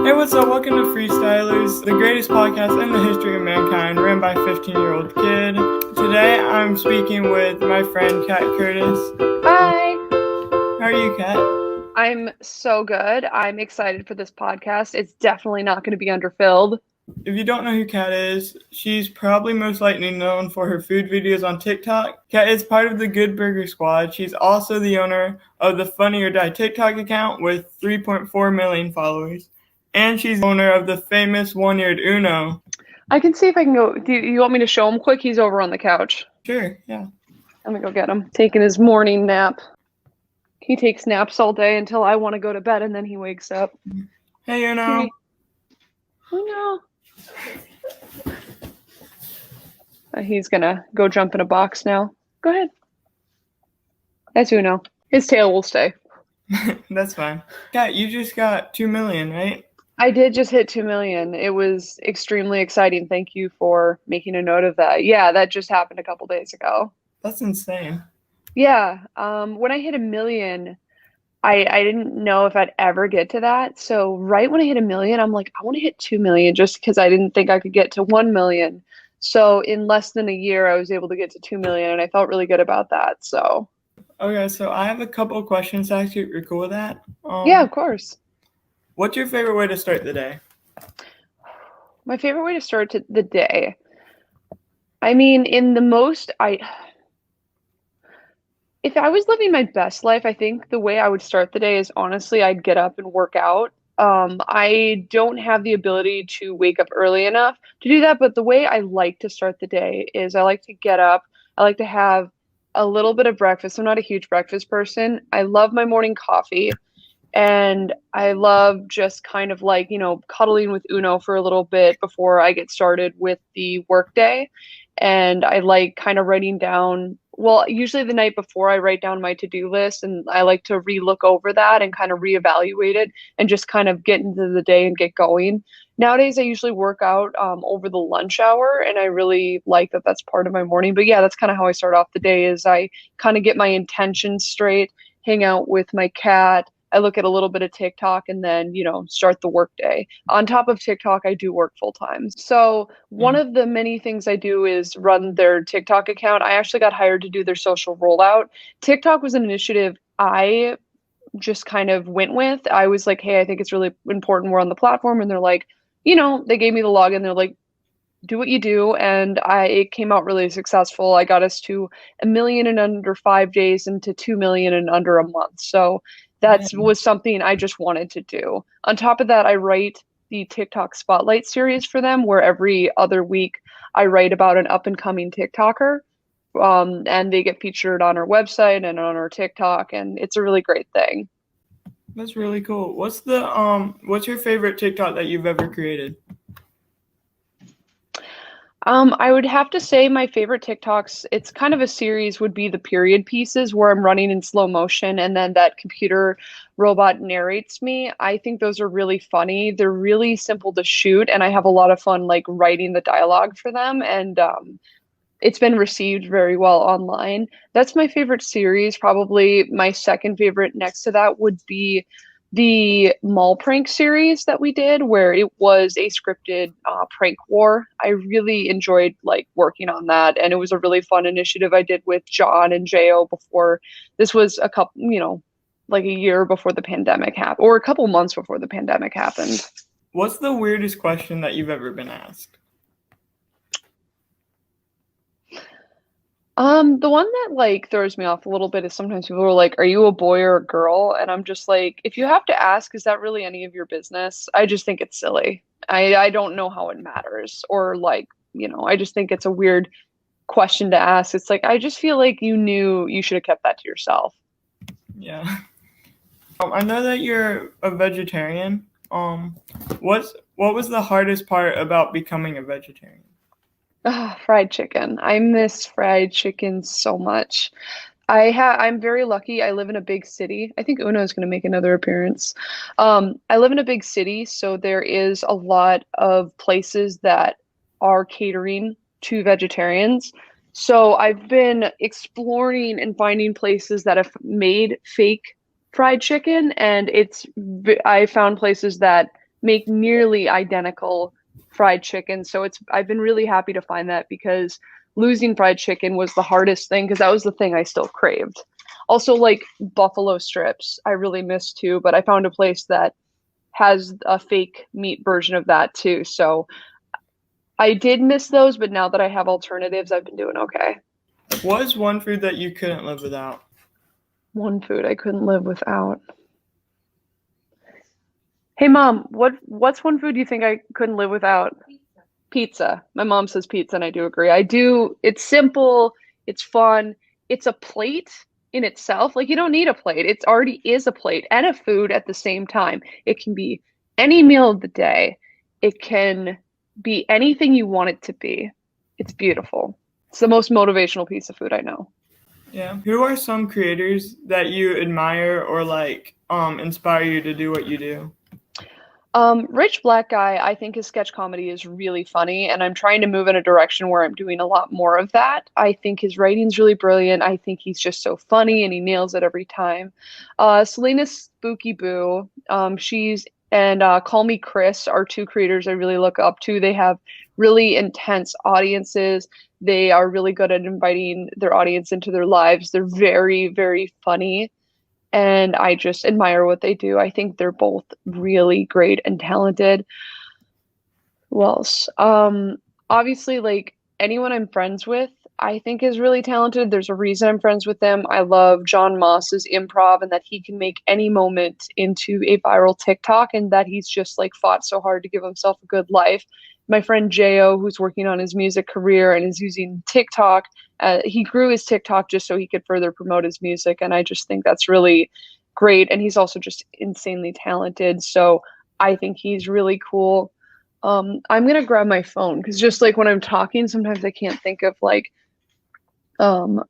Hey, what's up? Welcome to FreesTYLERs, the greatest podcast in the history of mankind, ran by a 15-year-old kid. Today, I'm speaking with my friend, Kat Curtis. Hi. How are you, Kat? I'm so good. I'm excited for this podcast. It's definitely not going to be underfilled. If you don't know who Kat is, she's probably most likely known for her food videos on TikTok. Kat is part of the Good Burger Squad. She's also the owner of the Funny or Die TikTok account with 3.4 million followers. And she's the owner of the famous one-eared Uno. I can see if I can go. Do you want me to show him quick? He's over on the couch. Sure, yeah. Let me go get him. Taking his morning nap. He takes naps all day until I want to go to bed, and then he wakes up. Hey, Uno. Uno. He's gonna go jump in a box now. Go ahead. That's Uno. His tail will stay. That's fine. Kat, you just got 2 million, right? I did just hit 2 million. It was extremely exciting. Thank you for making a note of that. Yeah, that just happened a couple days ago. That's insane. Yeah. When I hit 1 million, I didn't know if I'd ever get to that. So right when I hit 1 million, I'm like, I want to hit 2 million just because I didn't think I could get to 1 million. So in less than a year, I was able to get to 2 million, and I felt really good about that. So Okay, so I have a couple of questions to ask you. You're cool with that? yeah, of course. What's your favorite way to start the day? My favorite way to start the day. I mean, if I was living my best life, I think the way I would start the day is honestly, I'd get up and work out. I don't have the ability to wake up early enough to do that, but the way I like to start the day is I like to get up. I like to have a little bit of breakfast. I'm not a huge breakfast person. I love my morning coffee, and I love just kind of like, cuddling with Uno for a little bit before I get started with the workday. And I like kind of writing down, well, usually the night before I write down my to-do list, and I like to re-look over that and kind of reevaluate it and just kind of get into the day and get going. Nowadays, I usually work out over the lunch hour, and I really like that that's part of my morning. But yeah, that's kind of how I start off the day is I kind of get my intentions straight, hang out with my cat. I look at a little bit of TikTok and then, start the work day. On top of TikTok, I do work full time. So one of the many things I do is run their TikTok account. I actually got hired to do their social rollout. TikTok was an initiative I just kind of went with. I was like, hey, I think it's really important we're on the platform. And they're like, they gave me the login. They're like, do what you do, and it came out really successful. I got us to 1 million in under 5 days and to 2 million in under a month. So that was something I just wanted to do. On top of that, I write the TikTok Spotlight series for them, where every other week I write about an up and coming TikToker, and they get featured on our website and on our TikTok, and it's a really great thing. That's really cool. What's your favorite TikTok that you've ever created? I would have to say my favorite TikToks, it's kind of a series, would be the period pieces where I'm running in slow motion and then that computer robot narrates me. I think those are really funny. They're really simple to shoot, and I have a lot of fun like writing the dialogue for them, and it's been received very well online. That's my favorite series. Probably my second favorite next to that would be the mall prank series that we did, where it was a scripted prank war. I really enjoyed like working on that, and it was a really fun initiative I did with John and Jo before. This was a couple, like a year before the pandemic happened, or a couple months before the pandemic happened. What's the weirdest question that you've ever been asked? The one that like throws me off a little bit is sometimes people are like, "Are you a boy or a girl?" And I'm just like, if you have to ask, is that really any of your business? I just think it's silly. I don't know how it matters, or like, I just think it's a weird question to ask. It's like I just feel like you knew you should have kept that to yourself. Yeah. I know that you're a vegetarian. What was the hardest part about becoming a vegetarian? Fried chicken. I miss fried chicken so much. I'm very lucky. I live in a big city. I think Uno is going to make another appearance. I live in a big city, so there is a lot of places that are catering to vegetarians. So I've been exploring and finding places that have made fake fried chicken, and I found places that make nearly identical fried chicken. So I've been really happy to find that because losing fried chicken was the hardest thing because that was the thing I still craved. Also, like buffalo strips, I really miss too, but I found a place that has a fake meat version of that too. So I did miss those, but now that I have alternatives, I've been doing okay. What is one food that you couldn't live without? One food I couldn't live without. Hey mom, what's one food you think I couldn't live without? Pizza. My mom says pizza, and I do agree. I do. It's simple, it's fun, it's a plate in itself. Like, you don't need a plate. It already is a plate and a food at the same time. It can be any meal of the day. It can be anything you want it to be. It's beautiful. It's the most motivational piece of food I know. Yeah. Who are some creators that you admire or like inspire you to do what you do? Rich Black Guy, I think his sketch comedy is really funny, and I'm trying to move in a direction where I'm doing a lot more of that. I think his writing's really brilliant. I think he's just so funny and he nails it every time. Selena Spooky Boo, she's and Call Me Chris are two creators I really look up to. They have really intense audiences. They are really good at inviting their audience into their lives. They're very, very funny and I just admire what they do. I think they're both really great and talented. Who else? Obviously, like anyone I'm friends with, I think is really talented. There's a reason I'm friends with them. I love John Moss's improv and that he can make any moment into a viral TikTok and that he's just like fought so hard to give himself a good life. My friend Jo, who's working on his music career and is using TikTok, he grew his TikTok just so he could further promote his music. And I just think that's really great. And he's also just insanely talented. So I think he's really cool. I'm gonna grab my phone because just like when I'm talking, sometimes I can't think of like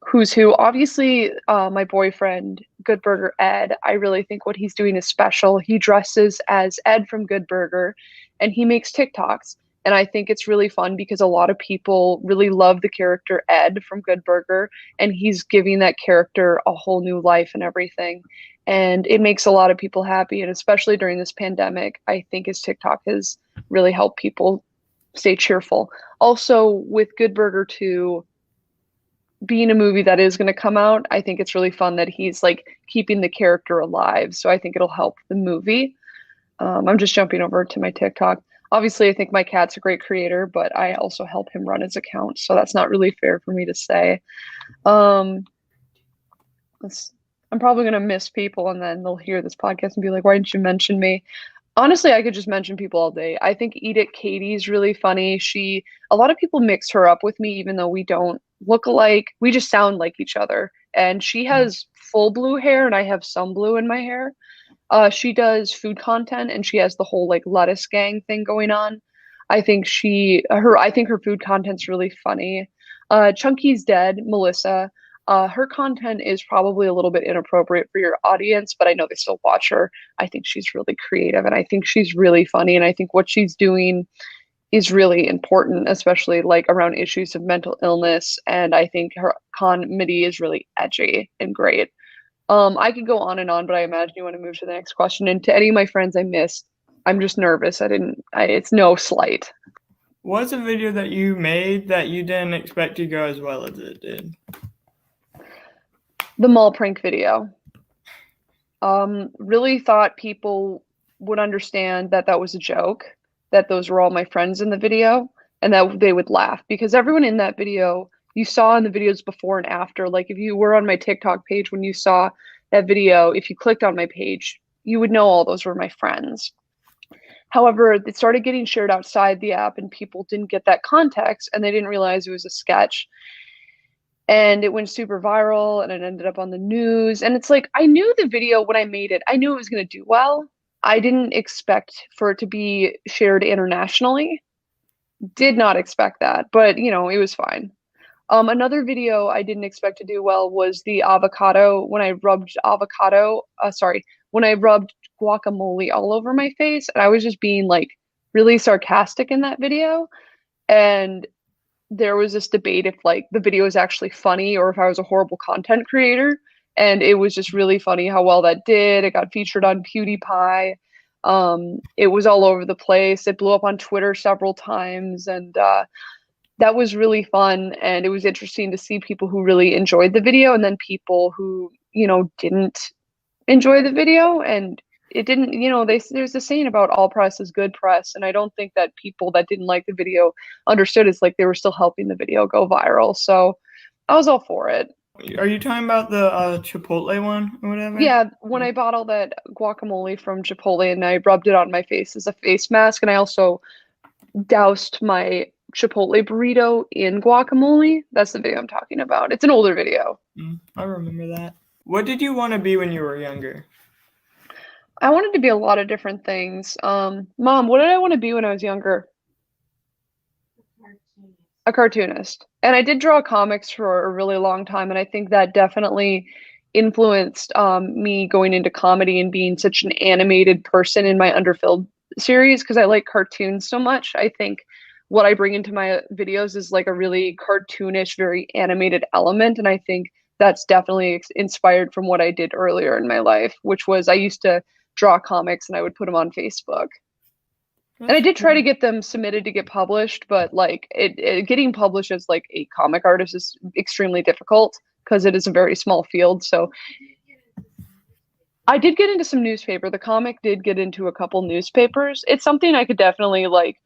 who's who. Obviously, my boyfriend, Good Burger Ed, I really think what he's doing is special. He dresses as Ed from Good Burger and he makes TikToks. And I think it's really fun because a lot of people really love the character Ed from Good Burger, and he's giving that character a whole new life and everything. And it makes a lot of people happy. And especially during this pandemic, I think his TikTok has really helped people stay cheerful. Also, with Good Burger 2 being a movie that is going to come out, I think it's really fun that he's like keeping the character alive. So I think it'll help the movie. I'm just jumping over to my TikTok. Obviously, I think my cat's a great creator, but I also help him run his account. So that's not really fair for me to say. Um, I'm probably going to miss people and then they'll hear this podcast and be like, why didn't you mention me? Honestly, I could just mention people all day. I think Eat It Katie's really funny. A lot of people mix her up with me, even though we don't look alike. We just sound like each other. And she has full blue hair and I have some blue in my hair. She does food content and she has the whole like lettuce gang thing going on. I think her food content's really funny. Chunky's Dead, Melissa. Her content is probably a little bit inappropriate for your audience, but I know they still watch her. I think she's really creative and I think she's really funny. And I think what she's doing is really important, especially like around issues of mental illness. And I think her comedy is really edgy and great. I could go on and on, but I imagine you want to move to the next question. And to any of my friends I missed, I'm just nervous. It's no slight. What's a video that you made that you didn't expect to go as well as it did? The mall prank video. Really thought people would understand that that was a joke, that those were all my friends in the video, and that they would laugh because everyone in that video you saw in the videos before and after. Like if you were on my TikTok page when you saw that video, if you clicked on my page, you would know all those were my friends. However, it started getting shared outside the app and people didn't get that context and they didn't realize it was a sketch. And it went super viral and it ended up on the news. And it's like, I knew the video when I made it, I knew it was going to do well. I didn't expect for it to be shared internationally. Did not expect that, but you know, it was fine. Another video I didn't expect to do well was the avocado when I rubbed when I rubbed guacamole all over my face. And I was just being like really sarcastic in that video. And there was this debate if like the video is actually funny or if I was a horrible content creator. And it was just really funny how well that did. It got featured on PewDiePie. It was all over the place. It blew up on Twitter several times, and that was really fun. And it was interesting to see people who really enjoyed the video and then people who, didn't enjoy the video. And it didn't, there's a saying about all press is good press. And I don't think that people that didn't like the video understood it's like they were still helping the video go viral. So I was all for it. Are you talking about the Chipotle one or whatever? Yeah, when I bought all that guacamole from Chipotle and I rubbed it on my face as a face mask, and I also doused my Chipotle burrito in guacamole. That's the video I'm talking about. It's an older video. I remember that. What did you want to be when you were younger? I wanted to be a lot of different things. Mom, what did I want to be when I was younger? A cartoonist. And I did draw comics for a really long time, and I think that definitely influenced me going into comedy and being such an animated person in my Underfilled series because I like cartoons so much. I think what I bring into my videos is like a really cartoonish, very animated element, and I think that's definitely inspired from what I did earlier in my life, which was I used to draw comics and I would put them on Facebook. And I did try to get them submitted to get published, but like getting published as like a comic artist is extremely difficult because it is a very small field. So I did get into some newspaper. The comic did get into a couple newspapers. It's something I could definitely like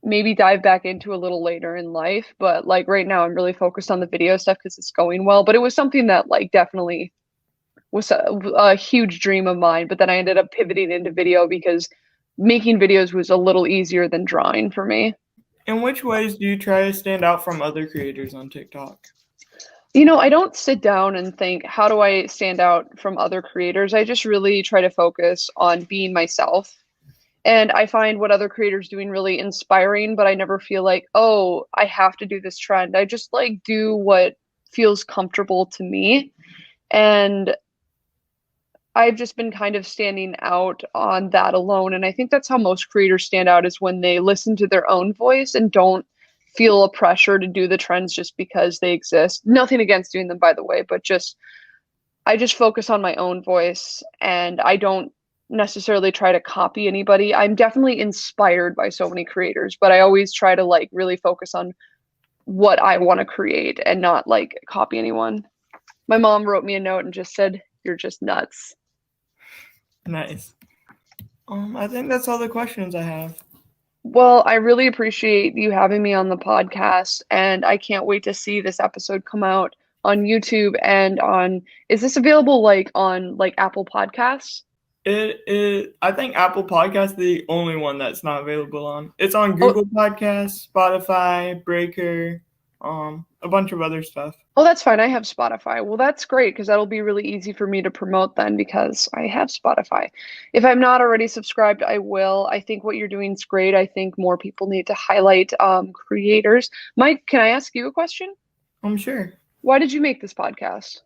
maybe dive back into a little later in life. But like right now I'm really focused on the video stuff because it's going well. But it was something that like definitely was a huge dream of mine. But then I ended up pivoting into video because making videos was a little easier than drawing for me. In which ways do you try to stand out from other creators on TikTok? I don't sit down and think, how do I stand out from other creators? I just really try to focus on being myself. And I find what other creators doing really inspiring, but I never feel like, oh, I have to do this trend. I just like do what feels comfortable to me. And I've just been kind of standing out on that alone. And I think that's how most creators stand out is when they listen to their own voice and don't feel a pressure to do the trends just because they exist. Nothing against doing them, by the way, but I just focus on my own voice and I don't necessarily try to copy anybody. I'm definitely inspired by so many creators, but I always try to like really focus on what I want to create and not like copy anyone. My mom wrote me a note and just said, "You're just nuts." Nice. I think that's all the questions I have. Well, I really appreciate you having me on the podcast, and I can't wait to see this episode come out on YouTube and is this available like on like Apple Podcasts? It is. I think Apple Podcasts is the only one that's not available on. It's on Google Podcasts, Spotify, Breaker, a bunch of other stuff. Oh, that's fine. I have Spotify. Well, that's great because that'll be really easy for me to promote then because I have Spotify. If I'm not already subscribed, I will. I think what you're doing is great. I think more people need to highlight creators. Mike, can I ask you a question? I'm sure. Why did you make this podcast?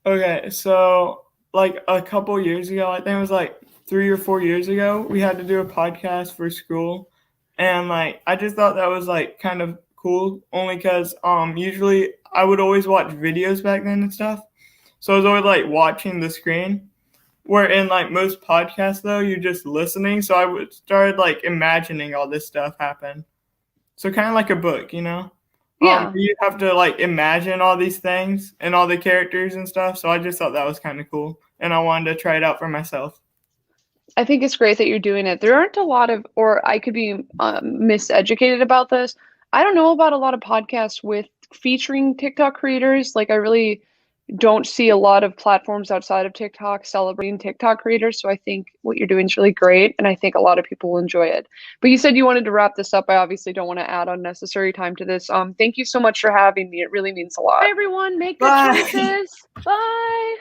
Okay, so like a couple years ago, I think it was like 3 or 4 years ago, we had to do a podcast for school. And like I just thought that was like kind of cool only because usually I would always watch videos back then and stuff, so I was always like watching the screen, where in like most podcasts though you're just listening, so I would start like imagining all this stuff happen, so kind of like a book, Yeah. You have to like imagine all these things and all the characters and stuff, so I just thought that was kind of cool and I wanted to try it out for myself. I think it's great that you're doing it. There aren't a lot of, or I could be miseducated about this. I don't know about a lot of podcasts with featuring TikTok creators. Like I really don't see a lot of platforms outside of TikTok celebrating TikTok creators. So I think what you're doing is really great. And I think a lot of people will enjoy it. But you said you wanted to wrap this up. I obviously don't want to add unnecessary time to this. Thank you so much for having me. It really means a lot. Bye, everyone. Make good choices. Bye.